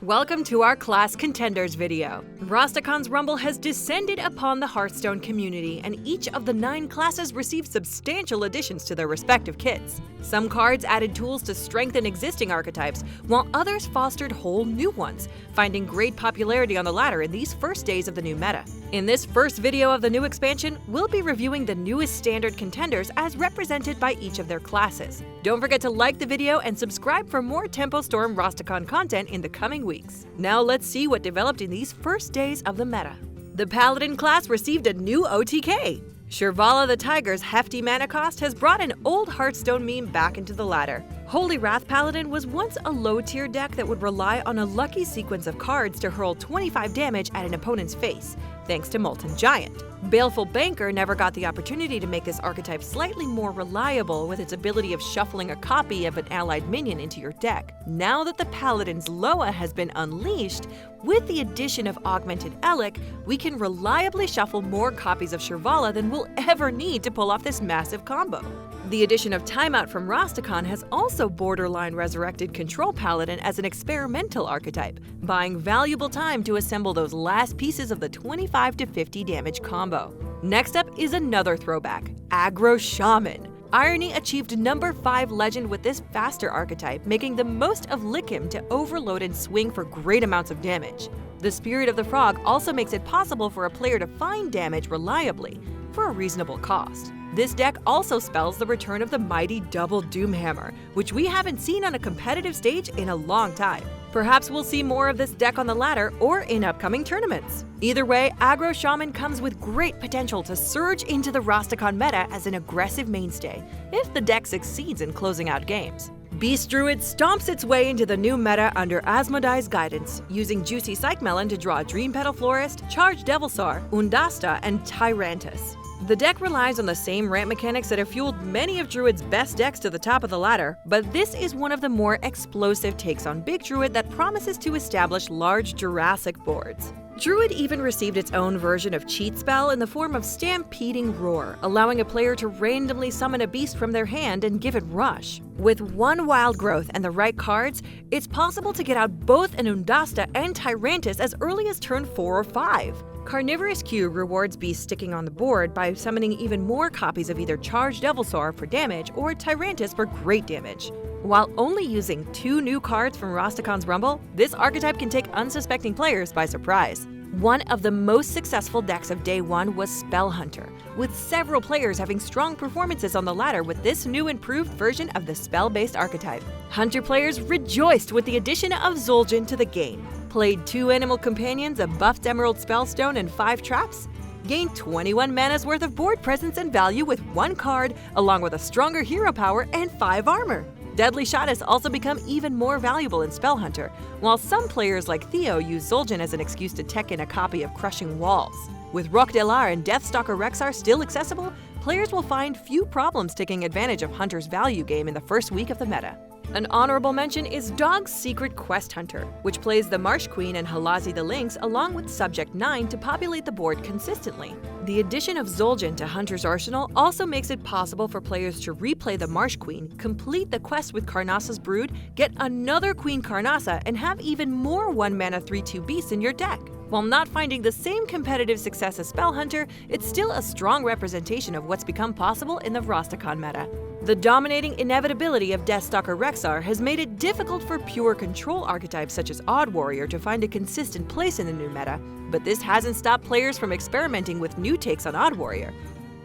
Welcome to our class Contenders video. Rastakhan's rumble has descended upon the Hearthstone community, and each of the 9 classes received substantial additions to their respective kits. Some cards added tools to strengthen existing archetypes, while others fostered whole new ones, finding great popularity on the latter in these first days of the new meta. In this first video of the new expansion, we'll be reviewing the newest standard contenders as represented by each of their classes. Don't forget to like the video and subscribe for more Tempo Storm Rastakhan content in the coming weeks. Now let's see what developed in these first days of the meta. The Paladin class received a new OTK. Shirvala the Tiger's hefty mana cost has brought an old Hearthstone meme back into the ladder. Holy Wrath Paladin was once a low-tier deck that would rely on a lucky sequence of cards to hurl 25 damage at an opponent's face, thanks to Molten Giant. Baleful Banker never got the opportunity to make this archetype slightly more reliable with its ability of shuffling a copy of an allied minion into your deck. Now that the Paladin's Loa has been unleashed, with the addition of Augmented Elec, we can reliably shuffle more copies of Shirvala than we'll ever need to pull off this massive combo. The addition of Timeout from Rastakhan has also borderline resurrected Control Paladin as an experimental archetype, buying valuable time to assemble those last pieces of the 25 to 50 damage combo. Next up is another throwback, Aggro Shaman. Irony achieved number 5 legend with this faster archetype, making the most of Lickim to overload and swing for great amounts of damage. The Spirit of the Frog also makes it possible for a player to find damage reliably, for a reasonable cost. This deck also spells the return of the mighty Double Doomhammer, which we haven't seen on a competitive stage in a long time. Perhaps we'll see more of this deck on the ladder or in upcoming tournaments. Either way, Aggro Shaman comes with great potential to surge into the Rastakhan meta as an aggressive mainstay, if the deck succeeds in closing out games. Beast Druid stomps its way into the new meta under Asmodee's guidance, using Juicy Psych Melon to draw Dream Petal Florist, Charged Devilsaur, Undasta, and Tyrantus. The deck relies on the same ramp mechanics that have fueled many of Druid's best decks to the top of the ladder, but this is one of the more explosive takes on Big Druid that promises to establish large Jurassic boards. Druid even received its own version of cheat spell in the form of Stampeding Roar, allowing a player to randomly summon a beast from their hand and give it rush. With 1 wild growth and the right cards, it's possible to get out both an Undasta and Tyrantus as early as turn 4 or 5. Carnivorous Q rewards beasts sticking on the board by summoning even more copies of either Charged Devilsaur for damage or Tyrantus for great damage. While only using 2 new cards from Rastakhan's Rumble, this archetype can take unsuspecting players by surprise. One of the most successful decks of day 1 was Spell Hunter, with several players having strong performances on the ladder with this new improved version of the spell-based archetype. Hunter players rejoiced with the addition of Zul'jin to the game, played 2 Animal Companions, a buffed Emerald Spellstone, and 5 traps, gained 21 mana's worth of board presence and value with 1 card, along with a stronger hero power and 5 armor. Deadly Shot has also become even more valuable in Spell Hunter, while some players like Theo use Zul'jin as an excuse to tech in a copy of Crushing Walls. With Rock-Delar and Deathstalker Rexar still accessible, players will find few problems taking advantage of Hunter's value game in the first week of the meta. An honorable mention is Dog's Secret Quest Hunter, which plays the Marsh Queen and Halazi the Lynx along with Subject 9 to populate the board consistently. The addition of Zul'jin to Hunter's arsenal also makes it possible for players to replay the Marsh Queen, complete the quest with Karnasa's Brood, get another Queen Karnasa, and have even more 1-mana 3/2 beasts in your deck. While not finding the same competitive success as Spell Hunter, it's still a strong representation of what's become possible in the Rastakhan meta. The dominating inevitability of Deathstalker Rexar has made it difficult for pure control archetypes such as Odd Warrior to find a consistent place in the new meta, but this hasn't stopped players from experimenting with new takes on Odd Warrior.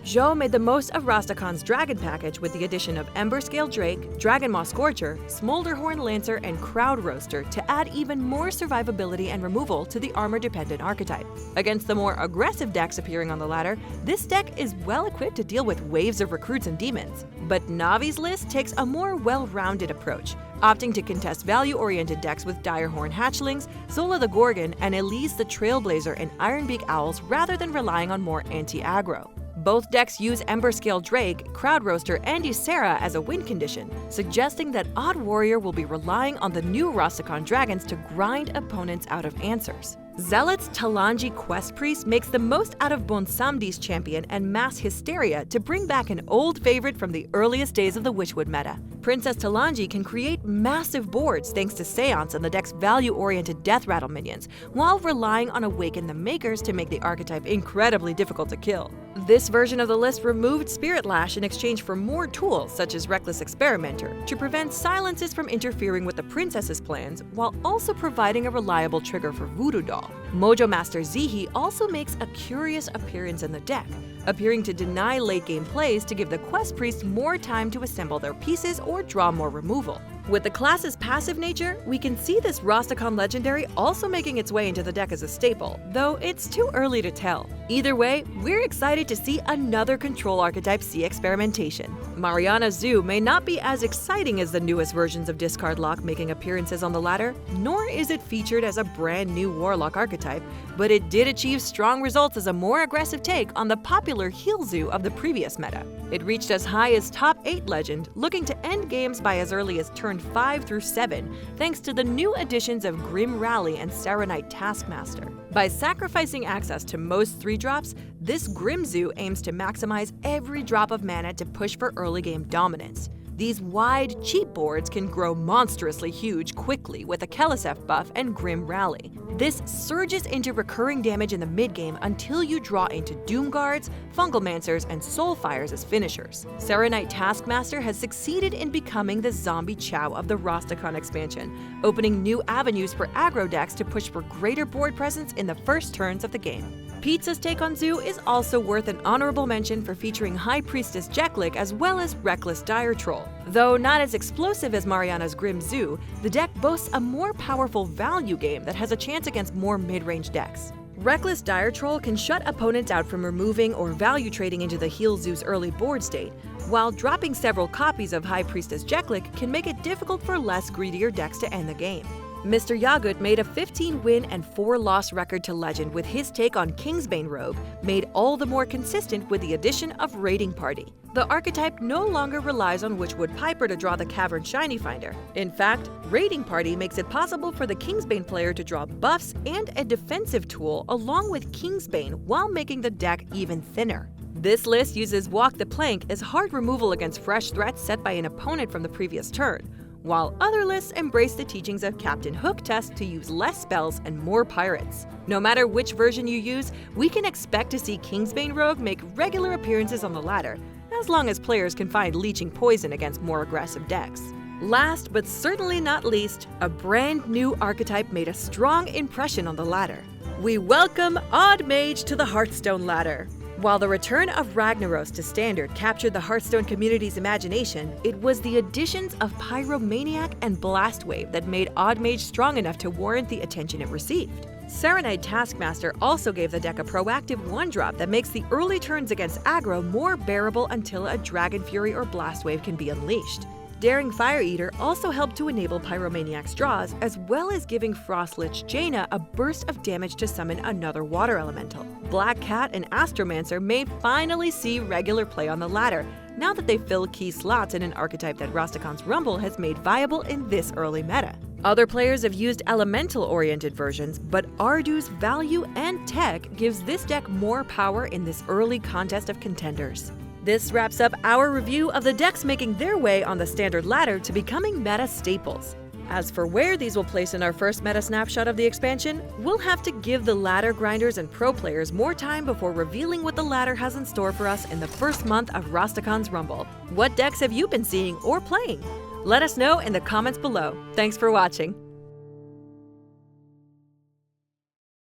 Zhou made the most of Rastakhan's Dragon package with the addition of Emberscale Drake, Dragonmaw Scorcher, Smolderhorn Lancer, and Crowd Roaster to add even more survivability and removal to the armor-dependent archetype. Against the more aggressive decks appearing on the ladder, this deck is well equipped to deal with waves of recruits and demons. But Navi's list takes a more well-rounded approach, opting to contest value-oriented decks with Direhorn Hatchlings, Zola the Gorgon, and Elise the Trailblazer and Ironbeak Owls rather than relying on more anti-aggro. Both decks use Emberscale Drake, Crowd Roaster, and Ysera as a win condition, suggesting that Odd Warrior will be relying on the new Rastakhan dragons to grind opponents out of answers. Zealot's Talanji Quest Priest makes the most out of Bonsamdi's champion and mass hysteria to bring back an old favorite from the earliest days of the Witchwood meta. Princess Talanji can create massive boards thanks to Seance and the deck's value-oriented Death Rattle minions, while relying on Awaken the Makers to make the archetype incredibly difficult to kill. This version of the list removed Spirit Lash in exchange for more tools such as Reckless Experimenter to prevent silences from interfering with the princess's plans, while also providing a reliable trigger for Voodoo Doll. Mojo Master Zihi also makes a curious appearance in the deck, appearing to deny late-game plays to give the Quest Priest more time to assemble their pieces or draw more removal. With the class's passive nature, we can see this Rastakhan legendary also making its way into the deck as a staple, though it's too early to tell. Either way, we're excited to see another control archetype see experimentation. Mariana Zoo may not be as exciting as the newest versions of Discard Lock making appearances on the ladder, nor is it featured as a brand new Warlock archetype, but it did achieve strong results as a more aggressive take on the popular Heal Zoo of the previous meta. It reached as high as top 8 legend, looking to end games by as early as turn 5 through 7, thanks to the new additions of Grim Rally and Serenite Taskmaster. By sacrificing access to most 3-drops, this Grim Zoo aims to maximize every drop of mana to push for early game dominance. These wide, cheap boards can grow monstrously huge quickly with a Kelesef buff and Grim Rally. This surges into recurring damage in the mid-game until you draw into Doom Guards, Fungalmancers, and Soulfires as finishers. Serenite Taskmaster has succeeded in becoming the zombie chow of the Rastakhan expansion, opening new avenues for aggro decks to push for greater board presence in the first turns of the game. Pizza's take on Zoo is also worth an honorable mention for featuring High Priestess Jeklik as well as Reckless Dire Troll. Though not as explosive as Mariana's Grim Zoo, the deck boasts a more powerful value game that has a chance against more mid-range decks. Reckless Dire Troll can shut opponents out from removing or value trading into the Heal Zoo's early board state, while dropping several copies of High Priestess Jeklik can make it difficult for less greedier decks to end the game. Mr. Yagut made a 15-win and 4-loss record to Legend with his take on Kingsbane Rogue, made all the more consistent with the addition of Raiding Party. The archetype no longer relies on Witchwood Piper to draw the Cavern Shiny Finder. In fact, Raiding Party makes it possible for the Kingsbane player to draw buffs and a defensive tool along with Kingsbane while making the deck even thinner. This list uses Walk the Plank as hard removal against fresh threats set by an opponent from the previous turn, while other lists embrace the teachings of Captain Hook Test to use less spells and more pirates. No matter which version you use, we can expect to see Kingsbane Rogue make regular appearances on the ladder, as long as players can find Leeching Poison against more aggressive decks. Last but certainly not least, a brand new archetype made a strong impression on the ladder. We welcome Odd Mage to the Hearthstone ladder. While the return of Ragnaros to Standard captured the Hearthstone community's imagination, it was the additions of Pyromaniac and Blastwave that made Odd Mage strong enough to warrant the attention it received. Serenite Taskmaster also gave the deck a proactive 1-drop that makes the early turns against aggro more bearable until a Dragon Fury or Blastwave can be unleashed. Daring Fire Eater also helped to enable Pyromaniac's draws, as well as giving Frostlich Jaina a burst of damage to summon another water elemental. Black Cat and Astromancer may finally see regular play on the ladder, now that they fill key slots in an archetype that Rastakhan's Rumble has made viable in this early meta. Other players have used elemental-oriented versions, but Ardu's value and tech gives this deck more power in this early contest of contenders. This wraps up our review of the decks making their way on the Standard ladder to becoming meta staples. As for where these will place in our first meta snapshot of the expansion, we'll have to give the ladder grinders and pro players more time before revealing what the ladder has in store for us in the first month of Rastakhan's Rumble. What decks have you been seeing or playing? Let us know in the comments below. Thanks for watching.